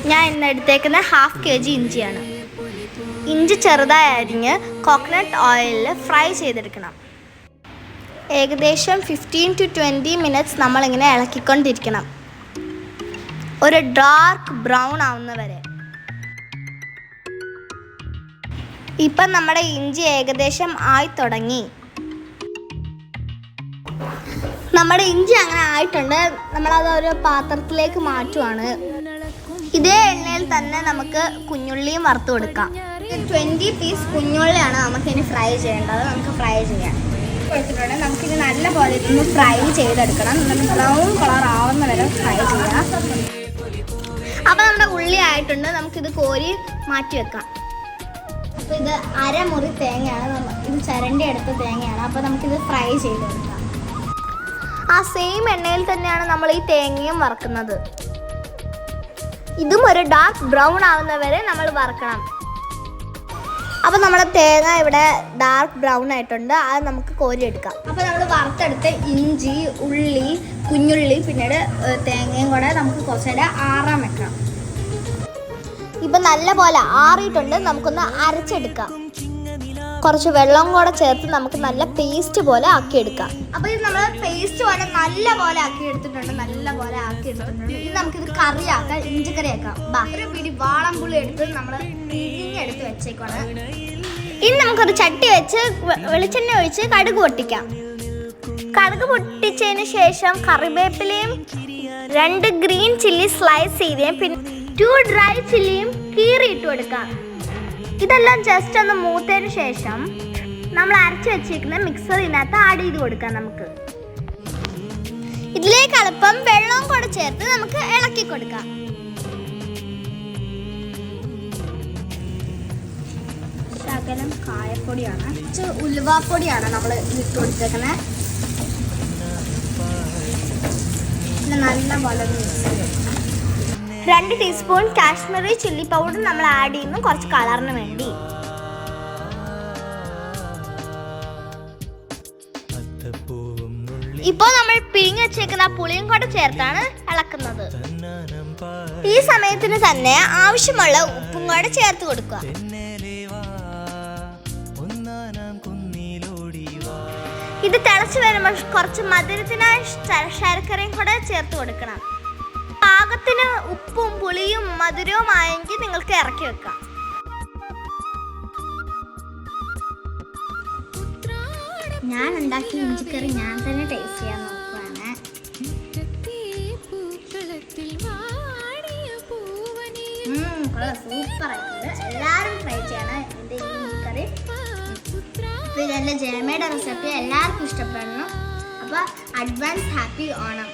ഞാൻ ഇന്ന് എടുത്തേക്കുന്ന 1/2 kg ഇഞ്ചിയാണ്. ഇഞ്ചി ചെറുതായി അരിഞ്ഞ് കോക്കനട്ട് ഓയിലിൽ ഫ്രൈ ചെയ്തെടുക്കണം. ഏകദേശം 15 to 20 minutes നമ്മളിങ്ങനെ ഇളക്കിക്കൊണ്ടിരിക്കണം, ഒരു ഡാർക്ക് ബ്രൗൺ ആവുന്ന വരെ. ഇപ്പം നമ്മുടെ ഇഞ്ചി ഏകദേശം ആയി തുടങ്ങി. നമ്മുടെ ഇഞ്ചി അങ്ങനെ ആയിട്ടുണ്ട്. നമ്മളത് ഒരു പാത്രത്തിലേക്ക് മാറ്റുവാണ്. ഇതേ എണ്ണയിൽ തന്നെ നമുക്ക് കുഞ്ഞുള്ളിയും വറുത്ത് കൊടുക്കാം. 20 പീസ് കുഞ്ഞുള്ളിയാണ് നമുക്കിനി ഫ്രൈ ചെയ്യേണ്ടത്. നമുക്ക് ഫ്രൈ ചെയ്യാം. കൊടുത്തിട്ടുണ്ട്. നമുക്കിനി നല്ല പോലെ ഇതൊന്ന് ഫ്രൈ ചെയ്തെടുക്കണം. ബ്രൗൺ കളർ ആവുന്ന വരെ ഫ്രൈ ചെയ്യാം. അപ്പോൾ നമ്മുടെ ഉള്ളി ആയിട്ടുണ്ട്. നമുക്കിത് കോരി മാറ്റി വെക്കാം. അപ്പോൾ ഇത് അരമുറി തേങ്ങയാണ്, ഇത് ചരണ്ടി എടുത്ത തേങ്ങയാണ്. അപ്പോൾ നമുക്കിത് ഫ്രൈ ചെയ്തെടുക്കാം. ആ സെയിം എണ്ണയിൽ തന്നെയാണ് നമ്മൾ ഈ തേങ്ങയും വറുക്കുന്നത്. ഇതും ഒരു ഡാർക്ക് ബ്രൗൺ ആവുന്ന വരെ നമ്മൾ വറുക്കണം. അപ്പോൾ നമ്മുടെ തേങ്ങ ഇവിടെ ഡാർക്ക് ബ്രൗൺ ആയിട്ടുണ്ട്. അത് നമുക്ക് കോരിയെടുക്കാം. അപ്പോൾ നമ്മൾ വറുത്തെടുത്ത് ഇഞ്ചി, ഉള്ളി, കുഞ്ഞുള്ളി, പിന്നീട് തേങ്ങയും കൂടെ നമുക്ക് കുറച്ചുകൂടെ ആറാൻ വെക്കാം. ഇപ്പം നല്ല പോലെ ആറിയിട്ടുണ്ട്. നമുക്കൊന്ന് അരച്ചെടുക്കാം. കുറച്ച് വെള്ളം കൂടെ ചേർത്ത് നമുക്ക് നല്ല പേസ്റ്റ് പോലെ ആക്കിയെടുക്കാം. അപ്പോൾ ഇത് നമ്മൾ പേസ്റ്റ് പോലെ നല്ല പോലെ ആക്കിയെടുത്തിട്ടുണ്ട്. ഇത് നമുക്കിത് കറിയാക്കാം, ഇഞ്ചിക്കറിയാക്കാം. ഒരു പിടി വാളംപുളി എടുത്ത് നമ്മൾ പിഴിഞ്ഞെടുത്ത് വെച്ചേക്കാണ്. ഇനി നമുക്കൊരു ചട്ടി വെച്ച് വെളിച്ചെണ്ണ ഒഴിച്ച് കടുക് പൊട്ടിക്കാം. കടുക് പൊട്ടിച്ചതിന് ശേഷം കറിവേപ്പിലയും 2 ഗ്രീൻ ചില്ലി സ്ലൈസ് ചെയ്തേയും പിന്നെ 2 ഡ്രൈ ചില്ലിയും കീറിയിട്ട് കൊടുക്കാം. ഇതെല്ലാം ജസ്റ്റ് ഒന്ന് മൂത്തതിന് ശേഷം നമ്മൾ അരച്ച് വെച്ചിരിക്കുന്ന മിക്സർ ഇതിനകത്ത് ആഡ് ചെയ്ത് കൊടുക്കാം. നമുക്ക് ഇതിലേക്ക് അല്പം വെള്ളവും കൂടെ ചേർത്ത് നമുക്ക് ഇളക്കി കൊടുക്കാം. ശകലം കായപ്പൊടിയാണ്, ഉലുവാപ്പൊടിയാണ് നമ്മൾ ഇട്ട് കൊടുത്തേക്കുന്നത്. നല്ല പോലെ മിക്സ് ചെയ്ത് 2 ടീസ്പൂൺ കാശ്മീരി ചില്ലി പൗഡർ നമ്മൾ ആഡ് ചെയ്യുന്നു, കുറച്ച് കളറിന് വേണ്ടി. ഇപ്പോൾ നമ്മൾ പിഴിഞ്ഞ് വെച്ചേക്കുന്ന പുളിയും കൂടെ ചേർത്താണ് ഇളക്കുന്നത്. ഈ സമയത്തിന് തന്നെ ആവശ്യമുള്ള ഉപ്പും കൂടെ ചേർത്ത് കൊടുക്കുക. ഇത് തിളച്ച് വരുമ്പോൾ കുറച്ച് മധുരത്തിനായി ശർക്കരയും കൂടെ ചേർത്ത് കൊടുക്കണം. പാകത്തിന് ഉപ്പും പുളിയും മധുരവും ആയെങ്കിൽ നിങ്ങൾക്ക് ഇറക്കി വെക്കാം. ഞാൻ ഉണ്ടാക്കിയ ഇഞ്ചിക്കറി ഞാൻ തന്നെ ടേസ്റ്റ് ചെയ്യാൻ നോക്കുകയാണ്. സൂപ്പറായിട്ടുണ്ട്. എല്ലാവരും ട്രൈ ചെയ്യണം എൻ്റെ ഈ ഇഞ്ചിക്കറി. അപ്പോൾ ഇതെൻ്റെ ജയമയുടെ റെസിപ്പി എല്ലാവർക്കും ഇഷ്ടപ്പെടണം. അപ്പോൾ അഡ്വാൻസ് ഹാപ്പി ഓണം.